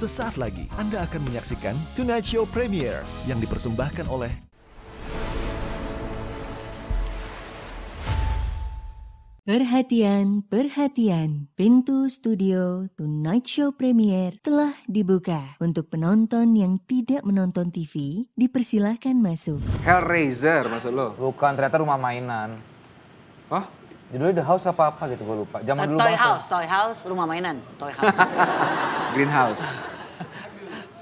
Sesaat lagi Anda akan menyaksikan Tonight Show Premiere yang dipersembahkan oleh Perhatian, perhatian. Pintu studio Tonight Show Premiere telah dibuka. Untuk penonton yang tidak menonton TV, dipersilahkan masuk. Hellraiser maksud lo? Bukan, ternyata rumah mainan. Hah? Judulnya The House apa gitu gue lupa. Zaman dulu Toy banget. House, rumah mainan, Toy House. Greenhouse.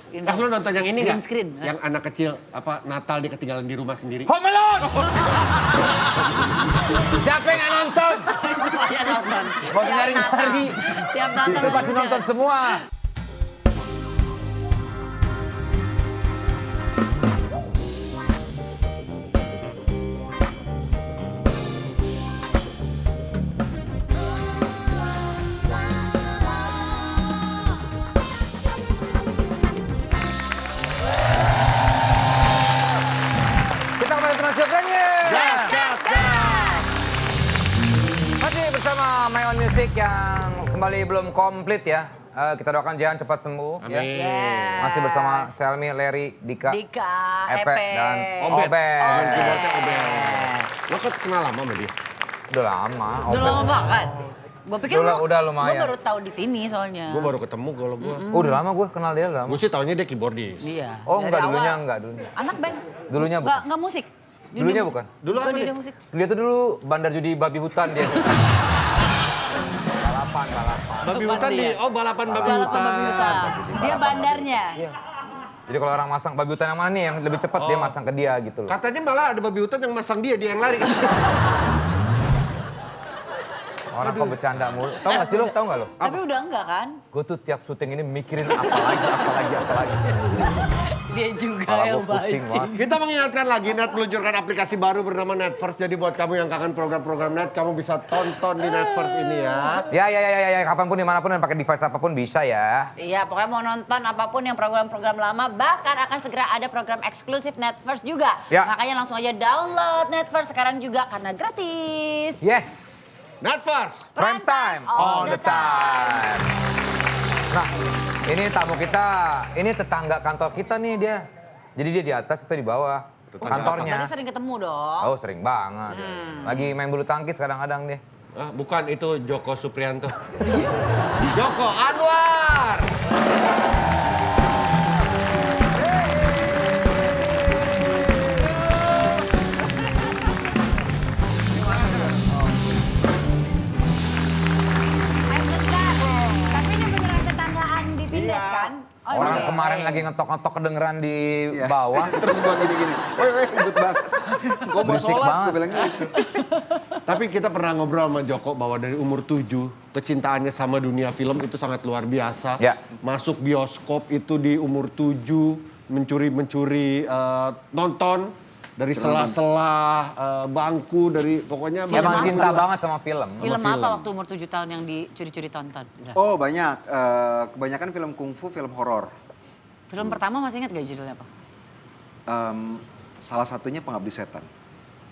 Green Lu House. nonton yang ini Green nggak? screen. Yang anak kecil apa Natal dia ketinggalan di rumah sendiri. Home Alone! Siapa yang nggak nonton? Semuanya nonton. Gak usah nyari-nyari. Tiap Natal. Itu pasti nonton semua. Kita kembali ke Nasi Masih bersama My Own Music yang kembali belum komplit ya. Kita doakan Jehan cepat sembuh. Ya. Yes. Masih bersama Selmi, Leri, Dika, Dika, Epe, Epe. dan Obet. Obet. Main keyboardnya Obet. Lo kan kenal lama sama dia? Udah lama. Udah lama banget. Gue pikir Udah lumayan. Gue baru tahu di sini soalnya. Gue baru ketemu kalau gue. Udah lama gue kenal dia lama. Gue sih taunya dia keyboardis. Iya. Oh dari enggak, dulunya awal. enggak dulunya. Anak band. Dulunya bukan. Enggak musik. Dulunya bukan. Dulu apa Bukan dia? dia musik. Dia tuh dulu bandar judi babi hutan dia. Balapan. Babi hutan di, balapan babi Balapan hutan. babi hutan. Dia bandarnya. Jadi kalau orang masang babi hutan yang mana nih yang lebih cepat dia masang ke dia gitu loh. Katanya malah ada babi hutan yang masang dia yang lari. Orang kok bercanda mulu. Tahu nggak sih lo? Tahu nggak lo? Tapi udah enggak kan? Gue tuh tiap syuting ini mikirin apa lagi. Dia juga Kepala yang gue pusing baik. banget. Kita mengingatkan lagi Net meluncurkan aplikasi baru bernama Netverse. Jadi buat kamu yang kangen program-program Net, kamu bisa tonton di Netverse ini ya. Ya, kapanpun dimanapun dan pakai device apapun bisa ya. Iya, pokoknya mau nonton apapun yang program-program lama, bahkan akan segera ada program eksklusif Netverse juga. Ya. Makanya langsung aja download Netverse sekarang juga karena gratis. Yes. Netverse! Prime time all the time. Nah, ini tamu kita, ini tetangga kantor kita nih dia. Jadi dia di atas, kita di bawah. Kantornya. Berarti sering ketemu dong. Oh, sering banget. Lagi main bulu tangkis kadang-kadang dia. Ah, bukan, itu Joko Suprianto. Joko Anwar! Bentar. Tapi ini beneran tetanggaan di Pindes kan? Oh, Orang iya. kemarin lagi ngetok-ngetok kedengeran di bawah. Terus gue gini-gini, weh ribut banget. Gue mau Berisik sholat, banget. gue bilang gitu. Tapi kita pernah ngobrol sama Joko bahwa dari umur 7, kecintaannya sama dunia film itu sangat luar biasa. Ya. Masuk bioskop itu di umur 7, mencuri-mencuri nonton dari sela-sela bangku, dari pokoknya... Emang apa? cinta banget sama film. Film film. apa waktu umur 7 tahun yang dicuri-curi tonton? Oh banyak, kebanyakan film kungfu, film horor. Film pertama masih ingat gak judulnya apa? Salah satunya Pengabdi Setan.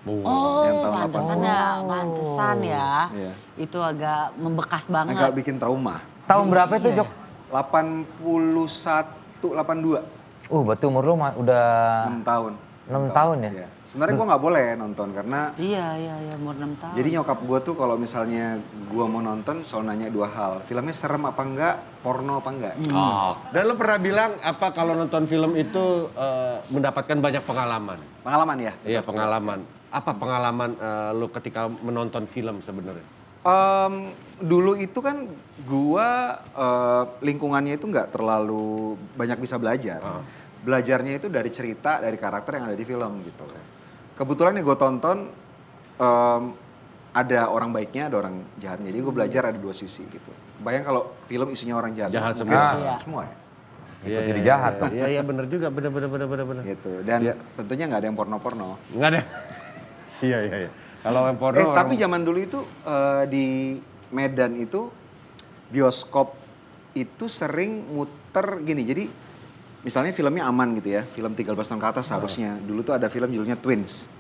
Oh, Yang tahun pantesan ya. Iya. Itu agak membekas banget. Agak bikin trauma. Tahun berapa itu, Jok? 81, 82, Berarti umur lu udah 6 tahun. 6 tahun ya? Iya. Sebenarnya gue nggak boleh nonton karena Iya, umur 6 tahun. jadi nyokap gue tuh kalau misalnya gue mau nonton selalu nanya 2 hal. Filmnya serem apa enggak, porno apa enggak. Dan lo pernah bilang apa kalau nonton film itu mendapatkan banyak pengalaman? Pengalaman ya? Iya, pengalaman. Apa pengalaman lo ketika menonton film sebenarnya? Dulu itu kan gua lingkungannya itu nggak terlalu banyak bisa belajar. Belajarnya itu dari cerita, dari karakter yang ada di film gitu. Kebetulan yang gue tonton ada orang baiknya, ada orang jahatnya. Jadi gue belajar ada 2 sisi gitu. Bayang kalau film isinya orang jahat. Jahat mungkin semua. semua ya. Ikut jadi jahat tuh. Iya, benar juga, benar. Gitu. Dan Iya. tentunya nggak ada yang porno-porno. Enggak ada. Iya. Kalau yang porno Tapi zaman dulu itu di Medan itu bioskop itu sering muter gini. Jadi misalnya filmnya aman gitu ya, film 13 tahun ke atas seharusnya. Dulu tuh ada film judulnya Twins.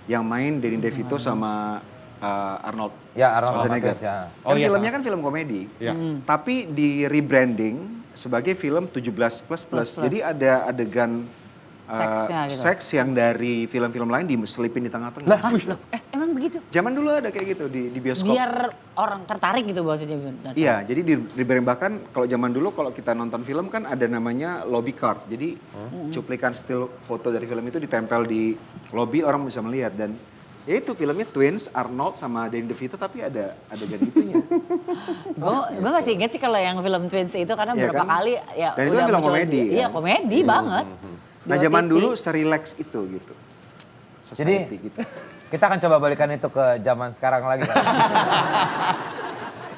Yang main Danny DeVito sama Arnold Ya, Arnold Schwarzenegger. Schwarzenegger, ya. Oh, iya, Filmnya Pak. kan film komedi. Iya. Tapi di rebranding sebagai film 17++. Jadi ada adegan Seksnya gitu. seks yang dari film-film lain diselipin di tengah-tengah. Hah? Loh, emang begitu? Zaman dulu ada kayak gitu di bioskop. Biar orang tertarik gitu maksudnya. Iya, jadi diberi bahkan kalau zaman dulu kalau kita nonton film kan ada namanya lobby card. Jadi cuplikan still foto dari film itu ditempel di lobby, orang bisa melihat. Dan ya itu filmnya Twins, Arnold sama Danny DeVito tapi ada adegan itunya. Gue masih inget sih kalau yang film Twins itu karena Iya beberapa kan? kali ya Dan itu udah film muncul komedi, Iya kan? komedi banget. Nah Di zaman OTT. dulu serelax itu gitu. Jadi Society gitu. kita akan coba balikan itu ke zaman sekarang lagi kan.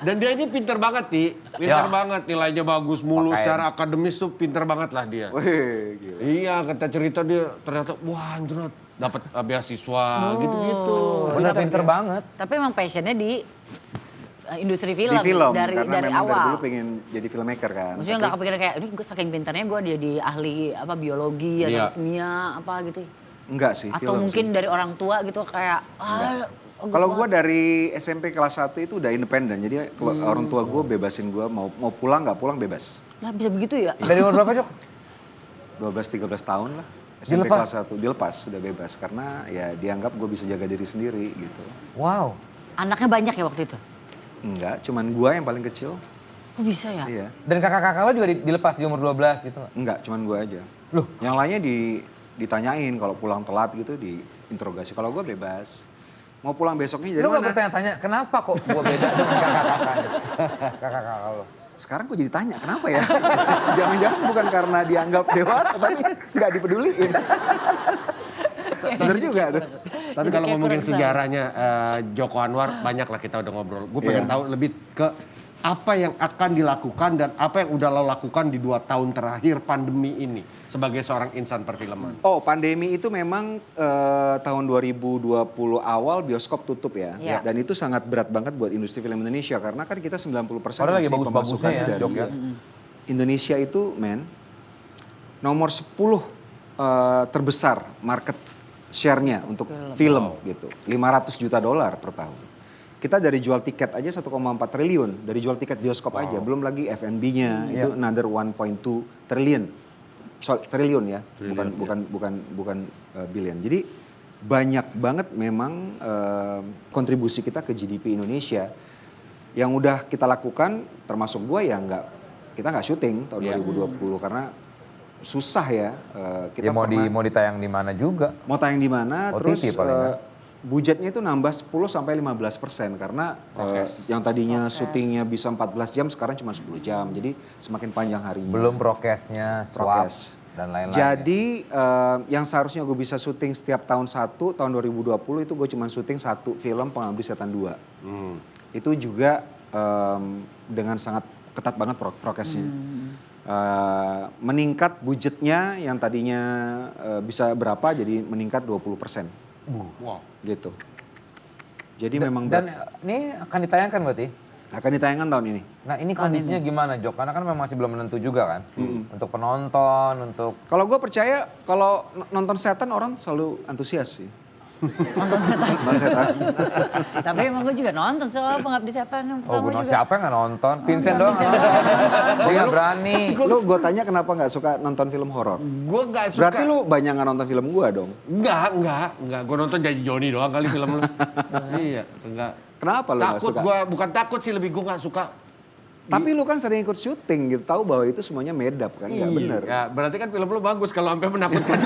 Dan dia ini pinter banget, Ti. Pinter Ya. banget, nilainya bagus mulu. Pakaian. Secara akademis tuh pinter banget lah dia. Wih, gila. Iya, kata cerita dia ternyata, wah anjir, dapat beasiswa gitu-gitu. Bener pinter banget. Tapi emang passionnya di industri film, Di film dari karena memang dari awal. dulu pengen jadi filmmaker kan. Maksudnya nggak kepikiran kayak, ini gue saking pintarnya gue jadi ahli apa biologi Iya. atau kimia apa gitu. Enggak sih. Atau film mungkin sih. dari orang tua gitu kayak, bagus Kalau gue banget. dari SMP kelas 1 itu udah independen. Jadi orang tua gue bebasin gue mau pulang nggak pulang bebas. Lah bisa begitu ya? Dari umur berapa, Jok? 12-13 tahun lah. SMP Dilepas? kelas 1 dilepas sudah bebas karena ya dianggap gue bisa jaga diri sendiri gitu. Wow. Anaknya banyak ya waktu itu? Enggak, cuman gue yang paling kecil. Kok bisa ya? Iya. Dan kakak-kakak lo juga dilepas di umur 12 gitu nggak? Enggak, cuman gue aja. Loh? Yang lainnya ditanyain kalau pulang telat gitu diinterogasi. Kalau gue bebas. Mau pulang besoknya dari Lo nggak mana? bertanya-tanya, kenapa kok gue beda dengan kakak-kakaknya? Kakak-kakak lo. Sekarang gue jadi tanya, kenapa ya? Jangan-jangan bukan karena dianggap dewasa, tapi nggak dipeduliin. Bener juga tuh. Tapi Jadi kalau kayak ngomongin kurang seru. sejarahnya Joko Anwar, banyak lah kita udah ngobrol. Gue pengen Iya. tahu lebih ke apa yang akan dilakukan dan apa yang udah lo lakukan di 2 tahun terakhir pandemi ini sebagai seorang insan perfilman. Oh, pandemi itu memang tahun 2020 awal bioskop tutup ya. Iya. Dan itu sangat berat banget buat industri film Indonesia karena kan kita 90% Padahal lagi masih bagus-bagusnya pemasukan ya, dari Jok ya. Indonesia itu, nomor 10 terbesar market share-nya untuk film gitu. $500 juta per tahun. Kita dari jual tiket aja 1,4 triliun, dari jual tiket bioskop aja, belum lagi F&B-nya itu another 1.2 triliun. Triliun ya, bukan billion. Jadi banyak banget memang kontribusi kita ke GDP Indonesia yang udah kita lakukan, termasuk gue ya kita nggak syuting tahun 2020 karena susah ya. Kita Ya mau ditayang di mana juga. mau tayang di mana, OTT terus paling kan? budgetnya itu nambah 10-15% karena yang tadinya syutingnya bisa 14 jam sekarang cuma 10 jam. Jadi semakin panjang harinya. Belum prokesnya, swab, Prokes. dan lain-lain. Jadi yang seharusnya gue bisa syuting setiap tahun 1, tahun 2020 itu gue cuma syuting 1 film Pengabdi Setan 2. Itu juga dengan sangat ketat banget prokesnya. Meningkat budgetnya yang tadinya bisa berapa jadi meningkat 20%. Wow. Gitu. Jadi memang Dan berat. ini akan ditayangkan berarti? Akan ditayangkan tahun ini. Nah ini kondisinya gimana, Jok? Karena kan memang masih belum menentu juga kan? Untuk penonton, untuk... Kalau gue percaya kalau nonton setan orang selalu antusias sih. Nonton setan. Tapi emang gue juga nonton soal Pengabdi Setan yang Oh, pertama Gunung juga. siapa yang nggak nonton? Vincent doang nggak nonton. Dia nggak berani. Lu gue tanya kenapa nggak suka nonton film horor? Gue gak suka. Berarti lu banyak nggak nonton film gue dong? Enggak. Gue nonton jadi Joni doang kali film lu. Iya, enggak. Kenapa lu nggak Takut suka? gue, bukan takut sih, lebih gue gak suka. Tapi lu kan sering ikut syuting gitu, tahu bahwa itu semuanya medap kan? Nggak bener. Ya, berarti kan film lu bagus kalau sampai menakutkan.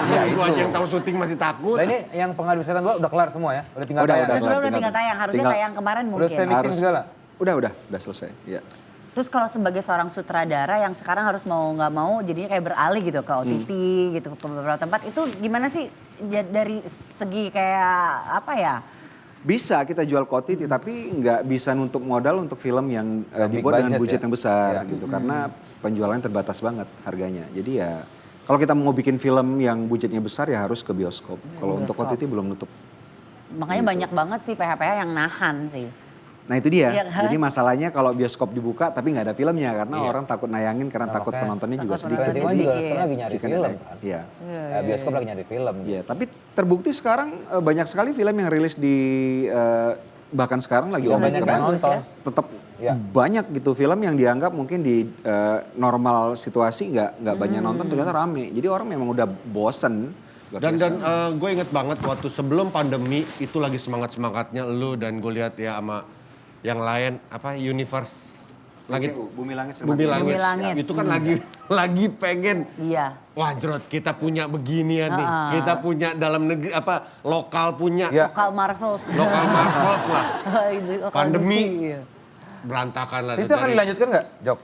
Iya, Gue itu. aja yang tahu syuting masih takut. Nah ini yang Pengabdi Setan 2 udah kelar semua ya? Udah tinggal Udah, tayang? Dan kelar, sebenarnya udah tinggal tayang, harusnya tinggal- tayang kemarin Udah mungkin. streaming Harus. segala? Udah selesai. Ya. Terus kalau sebagai seorang sutradara yang sekarang harus mau nggak mau jadinya kayak beralih gitu ke OTT gitu ke beberapa tempat, itu gimana sih dari segi kayak apa ya? Bisa kita jual OTT tapi nggak bisa nutup modal untuk film yang Big dibuat dengan budget budget ya? yang besar Iya. gitu karena penjualannya terbatas banget harganya. Jadi ya kalau kita mau bikin film yang budgetnya besar ya harus ke bioskop. Kalau untuk bioskop. OTT belum nutup. Makanya banyak banget sih PH-PH yang nahan sih. Nah itu dia. Iya kan? Jadi masalahnya kalau bioskop dibuka tapi nggak ada filmnya karena orang takut nayangin karena Nah, takut makanya. penontonnya juga Takut sedikit. penontonnya Tiwan juga sedikit. sekarang lagi nyari Jika film ada- kan? Iya. Ya, bioskop lagi nyari film. Iya, tapi terbukti sekarang banyak sekali film yang rilis di bahkan sekarang lagi Juga omen banyak karena yang nonton. tetap Iya. banyak gitu film yang dianggap mungkin di normal situasi nggak banyak nonton ternyata rame. Jadi orang memang udah bosen. Dan gue inget banget waktu sebelum pandemi itu lagi semangatnya lu dan gue lihat ya sama yang lain apa Universe Langit Bumi Langit Bumi Langit. Bumi Langit. Itu kan lagi pengen Iya. wah Jrot kita punya beginian nih. Kita punya dalam negeri apa lokal punya. Iya. Lokal Marvels. Lokal Marvels lah. Itu lokal Pandemi. DC, iya. Berantakan lah. Itu akan dilanjutkan nggak, Jok?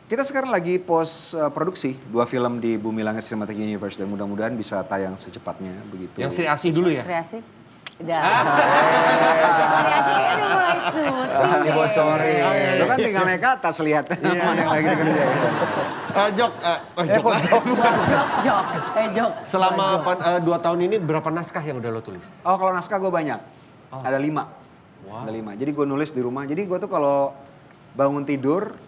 Kita sekarang lagi post produksi 2 film di Bumi Langit Cinematic Universe dan mudah-mudahan bisa tayang secepatnya begitu. Yang Sri Asih dulu ya? Kreasi. Udah. Kreasi kan udah mulai syuting. Dibocorin. Lo kan tinggal naik ke atas lihat mana yang lagi dikerjain. Jok, Jok lah. Jok. Selama 2 tahun ini berapa naskah yang udah lo tulis? Oh kalau naskah gue banyak, ada 5. Ada 5. Jadi gue nulis di rumah. Jadi gue tuh kalau bangun tidur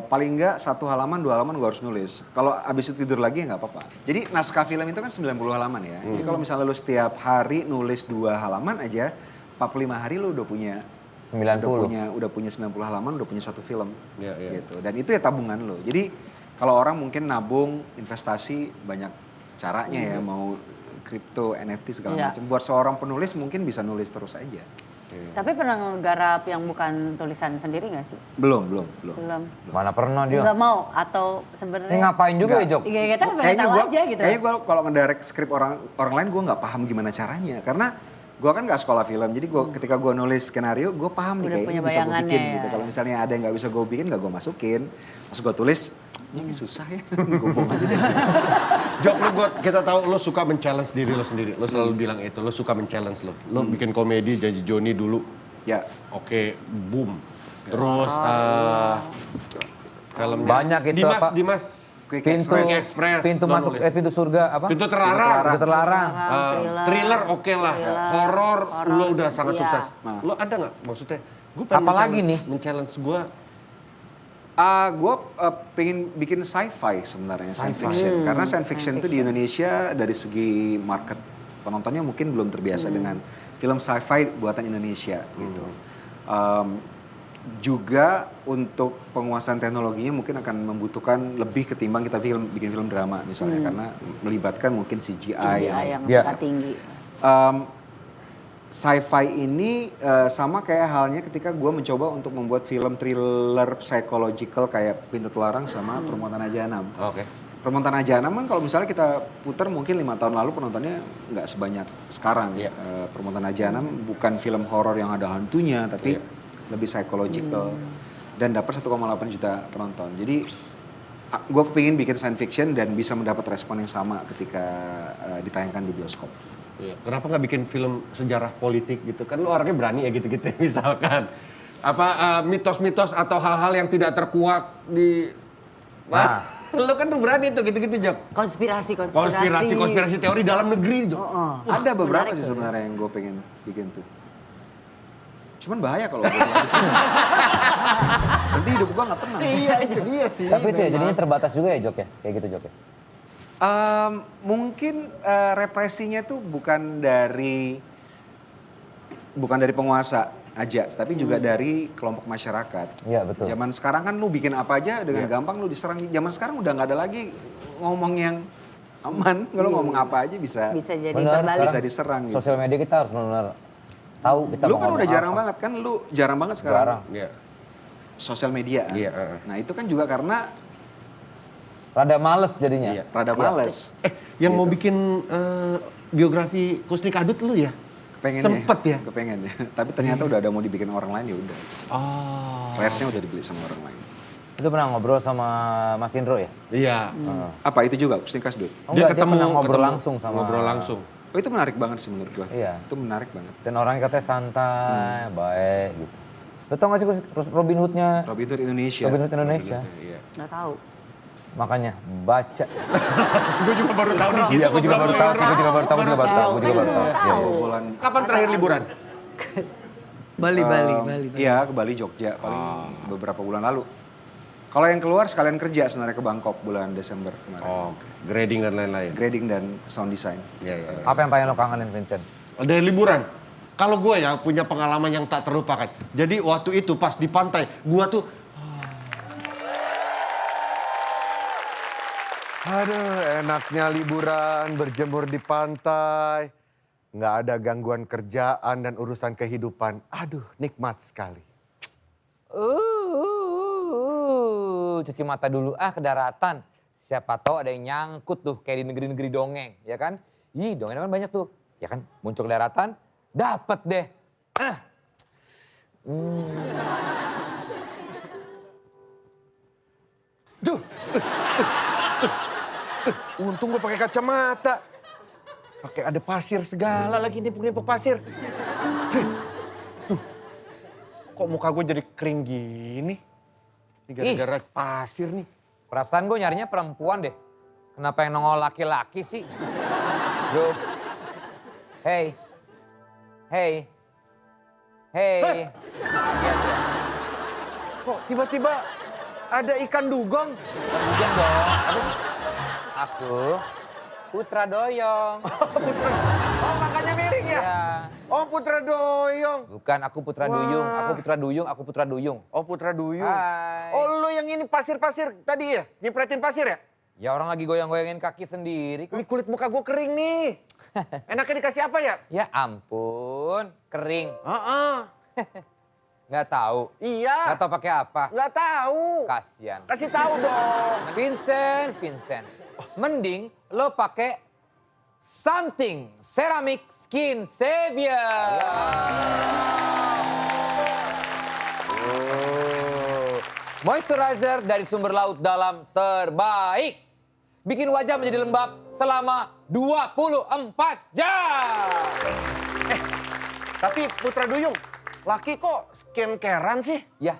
paling enggak 1 halaman 2 halaman gue harus nulis. Kalau abis itu tidur lagi ya nggak apa-apa. Jadi naskah film itu kan 90 halaman ya. Jadi kalau misalnya lu setiap hari nulis 2 halaman aja, 45 hari lu udah punya 90. udah punya 90 halaman, udah punya 1 film. Iya, iya. Gitu. Dan itu ya tabungan lo. Jadi kalau orang mungkin nabung, investasi banyak caranya ya, mau kripto, NFT segala Iya. macam. Buat seorang penulis mungkin bisa nulis terus aja. Tapi pernah nggarap yang bukan tulisan sendiri nggak sih? Belum. Belum. Mana pernah dia? Nggak mau atau Ini sebenarnya? ngapain juga ya, Jok? Iya, kita pengen tahu aja gitu. Kayaknya gue kalau ngedirect skrip orang lain gue nggak paham gimana caranya. Karena gue kan nggak sekolah film, jadi ketika gue nulis skenario gue paham nih Udah kayak punya ini bisa gue bayangannya bikin ya. gitu. Kalau misalnya ada yang nggak bisa gue bikin, nggak gue masukin. Pas gue tulis, ini susah ya, gue buang aja deh. Jok, kita tahu lo suka men-challenge diri lo sendiri. Lo selalu bilang itu, lo suka men-challenge lo. Lo bikin komedi, Janji Joni dulu. Ya, Oke, boom. Terus filmnya Banyak itu apa? Dimas Quick Pintu Express. pintu lo masuk nulis. pintu surga apa? Pintu terlarang. Pintu terlarang. Thriller oke lah. Horor lo udah sangat Iya. sukses. Nah. Lo ada nggak maksudnya? Gue pengen Apalagi nih? men-challenge gue. gue pengen bikin sci-fi sebenarnya, science fiction. Karena science fiction itu di Indonesia dari segi market penontonnya mungkin belum terbiasa dengan film sci-fi buatan Indonesia gitu. Juga untuk penguasaan teknologinya mungkin akan membutuhkan lebih ketimbang kita bikin film drama misalnya karena melibatkan mungkin CGI yang Ya. sangat tinggi. Sci-fi ini sama kayak halnya ketika gue mencoba untuk membuat film thriller psychological kayak Pintu Terlarang sama Perempuan Tanah Jahanam. Oke. Perempuan Tanah Jahanam kan kalau misalnya kita putar mungkin 5 tahun lalu penontonnya nggak sebanyak sekarang. Iya. Perempuan Tanah Jahanam bukan film horor yang ada hantunya tapi lebih psychological dan dapat 1,8 juta penonton. Jadi gue kepingin bikin science fiction dan bisa mendapat respon yang sama ketika ditayangkan di bioskop. Iya. Kenapa nggak bikin film sejarah politik gitu? Kan lo orangnya berani ya gitu-gitu misalkan. Apa mitos-mitos atau hal-hal yang tidak terkuak di... Nah. Lo kan tuh berani tuh gitu-gitu, Jok. Konspirasi teori dalam negeri, Jok. Ada beberapa sih sebenarnya yang gue pengen bikin tuh. Cuman bahaya kalau gue bilang. Nanti hidup gue nggak tenang. Iya, itu dia sih. Tapi itu ya memang. jadinya terbatas juga ya, Jok ya? Kayak gitu, Jok ya? Mungkin represinya tuh bukan dari penguasa aja, tapi juga dari kelompok masyarakat. Iya, betul. Zaman sekarang kan lu bikin apa aja dengan gampang lu diserang. Zaman sekarang udah nggak ada lagi ngomong yang aman. Kalau ngomong apa aja bisa Bisa jadi Benar, berbalik. bisa diserang gitu. Sosial media kita harus benar-benar tahu kita Lu mau kan udah ngomong jarang apa. banget kan, lu jarang banget sekarang Jarang. Iya. sosial media. Iya, Nah itu kan juga karena Rada males jadinya. Iya. rada males. Yang mau bikin biografi Kusni Kadut lu ya? Kepengen Sempet ya? Kepengen ya. Tapi ternyata udah ada mau dibikin orang lain ya udah. Oh. Rights-nya udah dibeli sama orang lain. Itu pernah ngobrol sama Mas Indro ya? Iya. Apa itu juga Kusni Kasdut? Oh, enggak, dia pernah ngobrol ketemu- langsung sama... Ngobrol langsung. Oh itu menarik banget sih menurut gua. Iya. Itu menarik banget. Dan orangnya katanya santai, baik gitu. Lo tau gak sih Robin Hood-nya? Robin Hood Indonesia. Robin Hood Indonesia. Iya. Nggak tahu. Makanya baca. Gue juga baru tahu di situ. Iya, aku juga baru tahu, aku juga baru tahu, aku juga baru tahu, aku juga baru tahu. Iya, iya. Bulan Kapan terakhir liburan? Bali. Iya ke Bali Jogja paling beberapa bulan lalu. Kalau yang keluar sekalian kerja sebenarnya ke Bangkok bulan Desember kemarin. Oh, grading dan lain-lain. Grading dan sound design. Iya, iya. Apa yang paling lo kangenin Vincent? Dari liburan? Kalau gue ya punya pengalaman yang tak terlupakan. Jadi waktu itu pas di pantai, gue tuh aduh, enaknya liburan, berjemur di pantai. Nggak ada gangguan kerjaan dan urusan kehidupan. Aduh, nikmat sekali. Cuci mata dulu ke daratan. Siapa tahu ada yang nyangkut tuh kayak di negeri-negeri dongeng, ya kan? Ih, dongeng kan banyak tuh. Ya kan, muncul ke daratan, dapet deh. Duh. Untung gue pakai kacamata. Pakai ada pasir segala lagi nimpuk-nimpuk pasir. Tuh. Kok muka gue jadi kering gini? Ini gara-gara pasir nih. Perasaan gue nyarinya perempuan deh. Kenapa yang nongol laki-laki sih? Bro. Hey. Hey. Hey. Kok tiba-tiba ada ikan dugong? Hujan dong. Aku Putra Doyong. Oh, makanya miring ya? Ya. Oh, Putra Doyong. Bukan, aku Putra Wah. Duyung. Aku Putra Duyung, aku Putra Duyung. Oh, Putra Duyung. Hai. Oh, lu yang ini pasir-pasir tadi ya? Nyepretin pasir ya? Ya orang lagi goyang-goyangin kaki sendiri kok. Ini kulit muka gue kering nih. Enaknya dikasih apa ya? Ya ampun, kering. Nggak tahu. Iya. Nggak tahu pakai apa. Nggak tahu. Kasian. Kasih tahu dong. Vincent. Mending lo pakai something ceramic skin savior. Moisturizer dari sumber laut dalam terbaik. Bikin wajah menjadi lembab selama 24 jam. Tapi Putra Duyung, laki kok skincare-an sih? Ya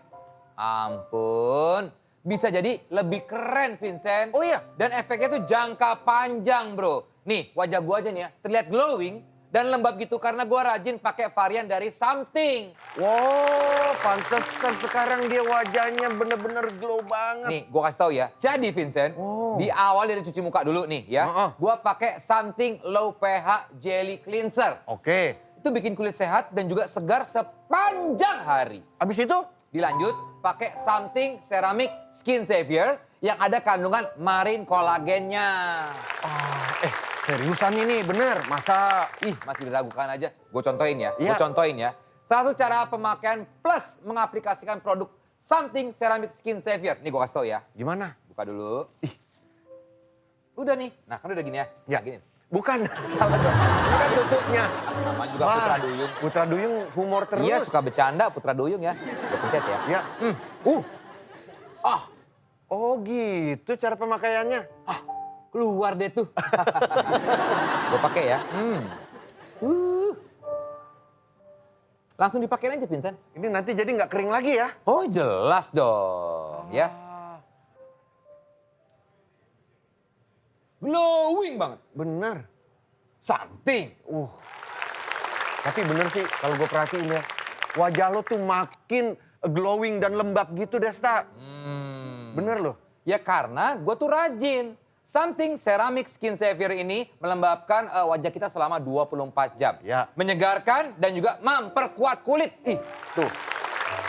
ampun. Bisa jadi lebih keren, Vincent. Oh iya? Dan efeknya tuh jangka panjang, bro. Nih, wajah gua aja nih ya, terlihat glowing dan lembab gitu karena gua rajin pakai varian dari something. Wow, pantesan sekarang dia wajahnya bener-bener glow banget. Nih, gua kasih tahu ya. Jadi, Vincent, di awal dari cuci muka dulu nih ya. Gua pakai something low pH jelly cleanser. Oke. Itu bikin kulit sehat dan juga segar sepanjang hari. Abis itu? Dilanjut pakai something ceramic skin savior yang ada kandungan marine kolagennya. Seriusan ini bener, masa? Ih, masih diragukan aja. Gue contohin ya, Iya. gue contohin ya. Salah satu cara pemakaian plus mengaplikasikan produk something ceramic skin savior. Nih gue kasih tau ya. Gimana? Buka dulu. Udah nih, nah kan udah gini ya. Ya. Nah, gini. Bukan, salah dong. Ini kan tutupnya. Namanya juga Wah, Putra Duyung. Putra Duyung humor terus. Iya, suka bercanda Putra Duyung ya. Gue pencet ya. Ya. Oh gitu cara pemakaiannya. Keluar deh tuh. Gue pakai ya. Langsung dipakein aja, Vincent. Ini nanti jadi nggak kering lagi ya? Oh, jelas dong. Ya. Glowing banget. Bener. Something. Tapi bener sih kalau gue perhatiin ya. Wajah lo tuh makin glowing dan lembab gitu Desta. Bener loh. Ya karena gue tuh rajin. Something ceramic skin savior ini melembabkan wajah kita selama 24 jam. Ya. Menyegarkan dan juga memperkuat kulit. Ih, tuh.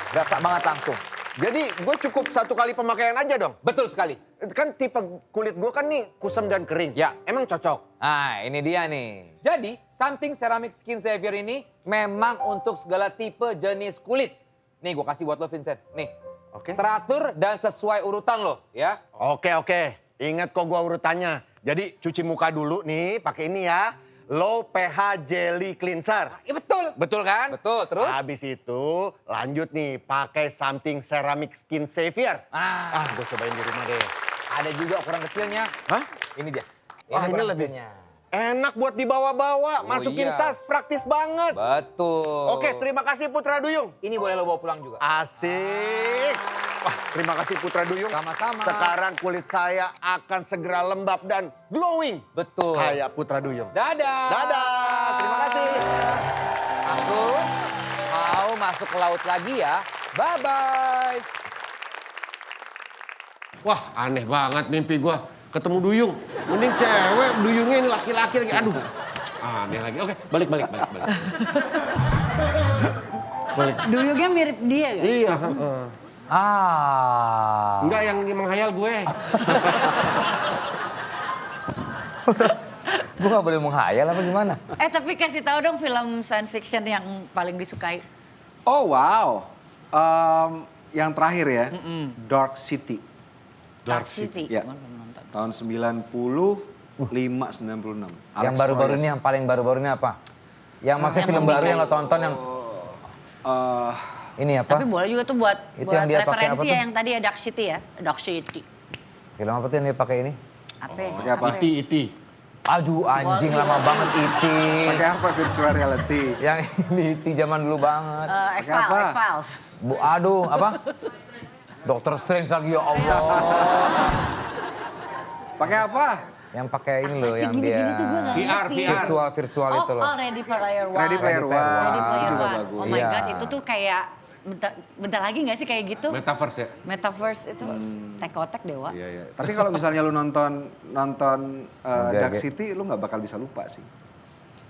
Berasa banget langsung. Jadi gue cukup satu kali pemakaian aja dong? Betul sekali. Kan tipe kulit gue kan nih kusam dan kering. Ya. Emang cocok? Nah, ini dia nih. Jadi, something ceramic skin savior ini memang untuk segala tipe jenis kulit. Nih, gue kasih buat lo, Vincent. Nih. Oke. Teratur dan sesuai urutan lo, ya. Oke. Ingat kok gue urutannya. Jadi cuci muka dulu nih pakai ini ya. Low pH jelly cleanser. Iya betul. Betul kan? Betul, terus? Habis itu lanjut nih pakai something ceramic skin savior. Gue cobain di rumah deh. Ada juga ukuran kecilnya. Hah? Ini dia. Wah, ini ukuran lebih kecilnya. enak buat dibawa-bawa. Oh, Masukin iya. tas, praktis banget. Betul. Oke, terima kasih Putra Duyung. Ini boleh lo bawa pulang juga. Asik. Wah, terima kasih Putra Duyung. Sama-sama. Sekarang kulit saya akan segera lembab dan glowing. Betul. Kayak Putra Duyung. Dadah. Dadah, terima kasih. Aku mau masuk ke laut lagi ya. Bye-bye. Wah, aneh banget mimpi gua ketemu Duyung. Mending cewek, Duyungnya ini laki-laki lagi. Aduh, aneh lagi. Oke, balik. Duyungnya mirip dia gak? Iya. Enggak yang menghayal gue. Gue gak boleh menghayal apa gimana? Tapi kasih tahu dong film science fiction yang paling disukai. Oh wow. Yang terakhir ya, Dark City. Dark City. Ya. Gua belum nonton. Tahun 95, 96. Yang baru-baru ini, yang paling baru-baru ini apa? Yang maksudnya film baru yang lo tonton yang ini apa? Tapi boleh juga tuh buat Itu yang dia pakai apa referensi tuh? ya yang tadi ya Dark City ya. Dark City. Film apa tuh yang dia pakai ini? Apa? Pakai apa? Iti. Aduh anjing lama banget Iti. Pakai apa virtual reality? Yang ini Iti zaman dulu banget. X-Files, apa? X-Files. Aduh apa? Dokter Strange lagi ya Allah. Pakai apa? Yang pakai ini loh sih yang gini-gini dia tuh gua nggak ngerti. virtual itu loh. Ready Player One. Ready Player One. Ready Player Itu juga One. bagus. Oh my Iya. God, itu tuh kayak bentar lagi gak sih kayak gitu? Metaverse ya? Metaverse itu tek-otek dewa. Iya. Tapi kalau misalnya lu nonton Dark Oke. City, lu nggak bakal bisa lupa sih.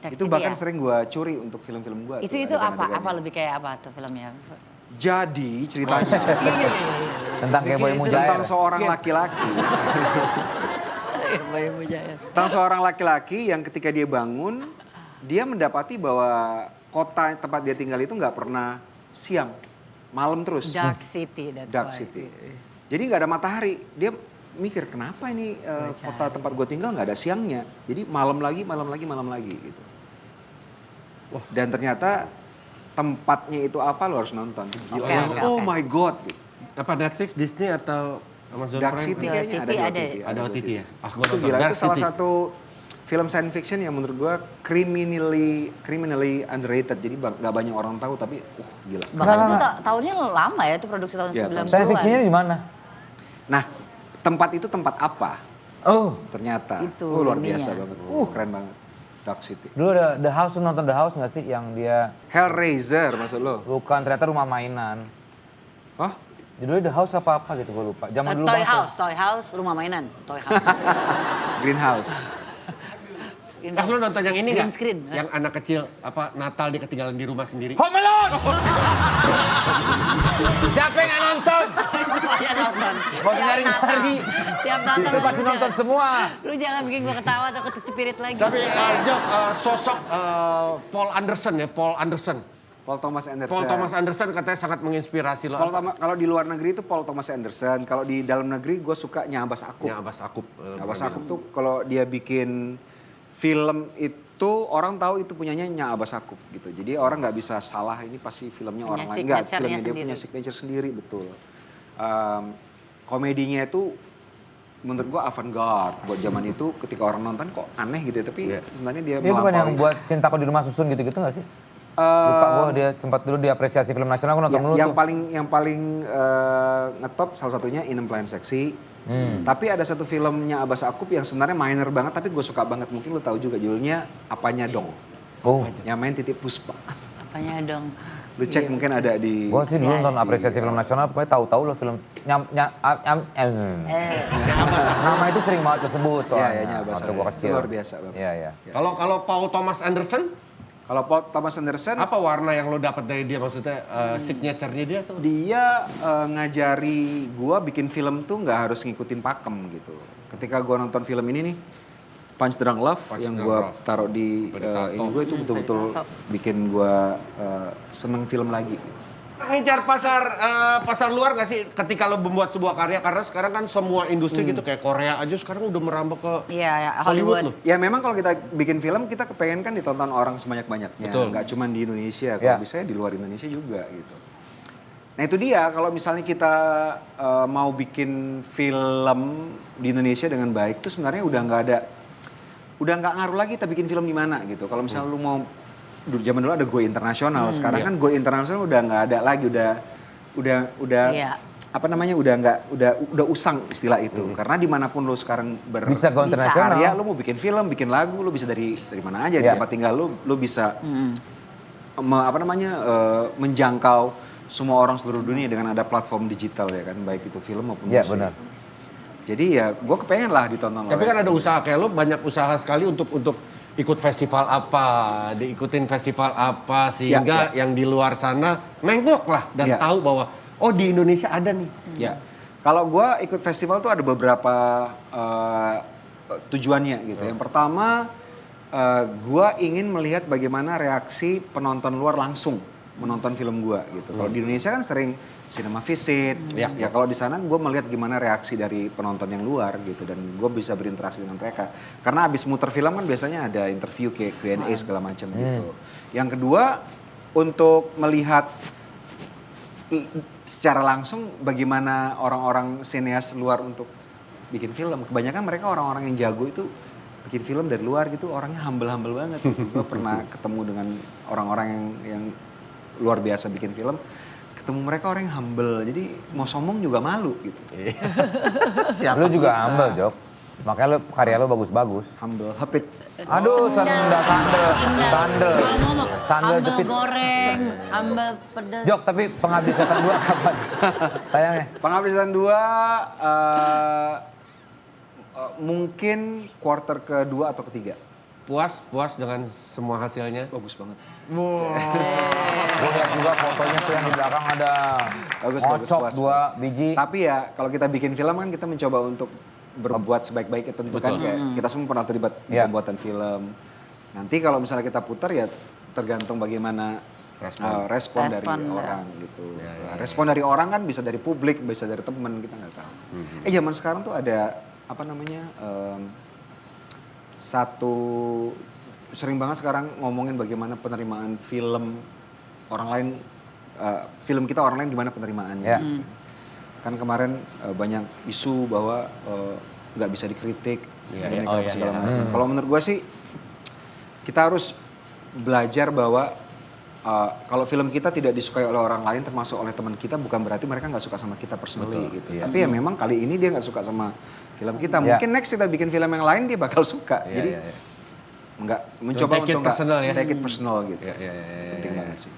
Dark Itu City bahkan ya? sering gua curi untuk film-film gua. Itu tuh, apa adegan-adegannya. lebih kayak apa tuh filmnya? Jadi ceritanya Tentang kayak Boy Mujair. tentang seorang laki-laki. Tentang seorang laki-laki yang ketika dia bangun, dia mendapati bahwa kota tempat dia tinggal itu nggak pernah siang, malam terus. Dark City, that's Dark why. City. Jadi nggak ada matahari. Dia mikir kenapa ini kota tempat gue tinggal nggak ada siangnya. Jadi malam lagi gitu. Dan ternyata tempatnya itu apa lo harus nonton. Gila. Oke. Oh my god. Apa Netflix, Disney atau Amazon Dark Prime? City Di kayaknya OTT ada ada. di OTT. Ada OTT ya? Ah, gua Itu nonton gila, Dark itu salah City. satu film science fiction yang menurut gue criminally underrated. Jadi nggak banyak orang tahu tapi gila. Bahkan itu tahunnya lama ya, itu produksi tahun Iya, 90-an. Science fiction-nya di mana? Nah, tempat itu tempat apa? Oh, Ternyata. Itu Luar ininya. biasa banget. Keren banget. Dark City. dulu ada The House, lu nonton The House nggak sih? Yang dia Hellraiser maksud lo? bukan, ternyata rumah mainan. Oh? Judulnya The House apa gitu gue lupa. Zaman dulu Toy banget. House, rumah mainan, Toy House. Greenhouse. Ah, lu nonton yang ini Green nggak? screen, Yang anak kecil, Natal dia ketinggalan di rumah sendiri. Home Alone! Siapa yang nggak nonton? Semuanya nonton. Gak usah nyari-nyari. Tiap nonton. Itu pasti nonton semua. Lu jangan bikin gua ketawa atau kecepirit lagi. Tapi Jok, sosok Paul Anderson ya, Paul Thomas Anderson katanya sangat menginspirasi lo. Kalau di luar negeri itu Paul Thomas Anderson. Kalau di dalam negeri gue suka Nyabas Akub. Abbas Akub. Nyabas Akub tuh kalau dia bikin film itu orang tahu itu punyanya Nyabas Akub gitu. Jadi orang nggak bisa salah ini pasti filmnya Punya orang lain. Enggak, signature-nya filmnya dia sendiri. punya signature sendiri betul. Komedinya itu menurut gue avant-garde buat zaman itu ketika orang nonton kok aneh gitu ya. Tapi sebenarnya dia Dia bukan yang melampaui. buat Cintaku di Rumah Susun gitu-gitu nggak sih? Lupa gue, dia sempat dulu diapresiasi film nasional, gue nonton dulu yang tuh. paling ngetop salah satunya In a Plain Sexy. Tapi ada satu filmnya Abbas Akub yang sebenarnya minor banget tapi gue suka banget. Mungkin lu tahu juga judulnya Apanya Dong. Oh, Yang main Titiek Puspa. Apanya dong? Lu cek mungkin ada di gue sih dulu nonton apresiasi film nasional, pokoknya tahu-tahu loh film nama itu sering banget disebut soalnya. Iya, Abbas waktu gue Akub. kecil. Luar biasa banget. Iya. Kalau Paul Thomas Anderson, Kalau Paul Thomas Anderson apa warna yang lo dapat dari dia, maksudnya signature-nya dia tuh? dia ngajari gua bikin film tuh nggak harus ngikutin pakem gitu. Ketika gua nonton film ini nih Punch Drunk Love yang gua taruh di ini gue itu betul-betul bikin gua seneng film lagi. Ngejar pasar luar nggak sih ketika lo membuat sebuah karya? Karena sekarang kan semua industri gitu kayak Korea aja sekarang udah merambah ke Iya, Hollywood Hollywood. loh. Ya memang kalau kita bikin film kita kepengen kan ditonton orang sebanyak-banyaknya. Betul. Nggak cuma di Indonesia, kalau Ya. bisa di luar Indonesia juga gitu. Nah itu dia kalau misalnya kita mau bikin film di Indonesia dengan baik tuh sebenarnya udah nggak ngaruh lagi kita bikin film di mana gitu. Kalau misalnya lu mau zaman dulu ada Go Internasional, sekarang kan Go Internasional udah nggak ada lagi, udah Iya. apa namanya udah usang istilah itu. Karena dimanapun lu sekarang Bisa Go Internasional. berkarya, lu mau bikin film, bikin lagu, lu bisa dari mana aja di Iya. tempat tinggal lu bisa menjangkau semua orang seluruh dunia dengan ada platform digital ya kan, baik itu film maupun Iya, musik. benar. Jadi ya gue kepengen lah ditonton. Tapi kan ada usaha kayak lo, banyak usaha sekali untuk ikut festival apa, diikutin festival apa sehingga yang di luar sana nengok lah dan tahu bahwa oh di Indonesia ada nih. Ya, kalau gue ikut festival tuh ada beberapa tujuannya gitu. Yang pertama, gue ingin melihat bagaimana reaksi penonton luar langsung menonton film gue gitu. Kalau di Indonesia kan sering cinema visit, ya kalau di sana gue melihat gimana reaksi dari penonton yang luar gitu, dan gue bisa berinteraksi dengan mereka. Karena abis muter film kan biasanya ada interview kayak Q&A segala macam gitu. Yang kedua, untuk melihat secara langsung bagaimana orang-orang sineas luar untuk bikin film. Kebanyakan mereka orang-orang yang jago itu bikin film dari luar gitu, orangnya humble-humble banget. Gue pernah ketemu dengan orang-orang yang luar biasa bikin film. Ketemu mereka orang yang humble, jadi mau sombong juga malu gitu. Lu juga humble, Jok. Makanya lu karya lu bagus-bagus. Humble, hepit. Aduh, sandal. Sandal Ambel jepit. goreng, ambel pedas. Jok, tapi Pengabdi Setan 2 kapan? Tayangnya. Pengabdi Setan 2 mungkin quarter kedua atau ketiga. Puas dengan semua hasilnya. Bagus banget. Gue lihat juga fotonya tuh yang di belakang ada Bagus, ngocok puas. 2 biji. Tapi ya kalau kita bikin film kan kita mencoba untuk berbuat sebaik-baiknya tentu kan. Kayak kita semua pernah terlibat di pembuatan film. Nanti kalau misalnya kita putar ya tergantung bagaimana respon dari orang gitu. Respon dari orang kan bisa dari publik, bisa dari teman, kita nggak tahu. Zaman sekarang tuh ada apa namanya sering banget sekarang ngomongin bagaimana penerimaan film orang lain, film kita orang lain gimana penerimaannya. Ya. Kan kemarin banyak isu bahwa nggak bisa dikritik, segala macam. Kalau menurut gue sih kita harus belajar bahwa kalau film kita tidak disukai oleh orang lain, termasuk oleh teman kita, bukan berarti mereka nggak suka sama kita personally gitu. Tapi ya memang kali ini dia nggak suka sama film kita. Mungkin next kita bikin film yang lain dia bakal suka. Jadi nggak mencoba Take it untuk personal ya. take it personal gitu. Penting banget sih.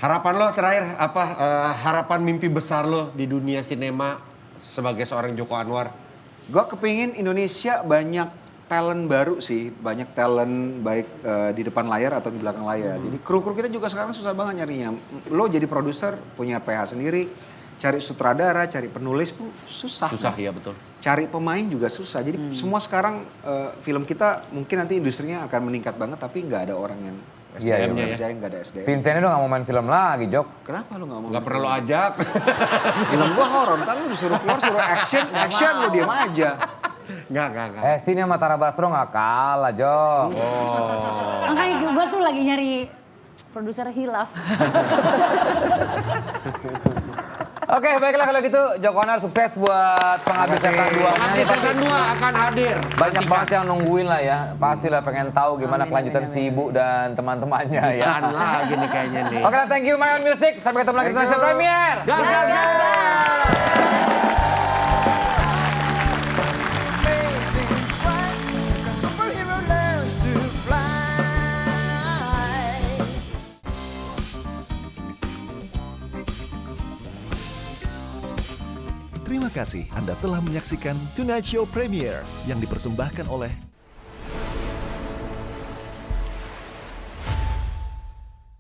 Harapan lo terakhir apa? Harapan mimpi besar lo di dunia sinema sebagai seorang Joko Anwar? Gue kepingin Indonesia banyak talent baru sih, banyak talent baik di depan layar atau di belakang layar. Jadi kru-kru kita juga sekarang susah banget nyarinya. Lo jadi produser, punya PH sendiri, cari sutradara, cari penulis tuh susah. Susah, iya betul. Cari pemain juga susah. Jadi semua sekarang film kita mungkin nanti industrinya akan meningkat banget, tapi nggak ada orang yang SDM-nya kerjain, nggak ada SDM. Vincent itu nggak mau main film lagi, Jok. Kenapa lo nggak mau? Nggak pernah lo ajak. Film gua horor, ntar lu disuruh keluar, suruh action lu diam aja. Nggak. Ini sama Tara Basro nggak kalah, Jok. Makanya gue tuh lagi nyari produser hilaf. Oke, baiklah kalau gitu Joko Anwar sukses buat Pengabdi Setan 2. Pengabdi Setan 2 akan hadir. Banyak banget yang nungguin lah ya. Pastilah pengen tahu gimana kelanjutan si Ibu dan teman-temannya ya. Jutaan lagi nih kayaknya nih. Oke, thank you My Own Music. Sampai ketemu lagi di National Premier. Terima kasih Anda telah menyaksikan Tonight Show Premiere yang dipersembahkan oleh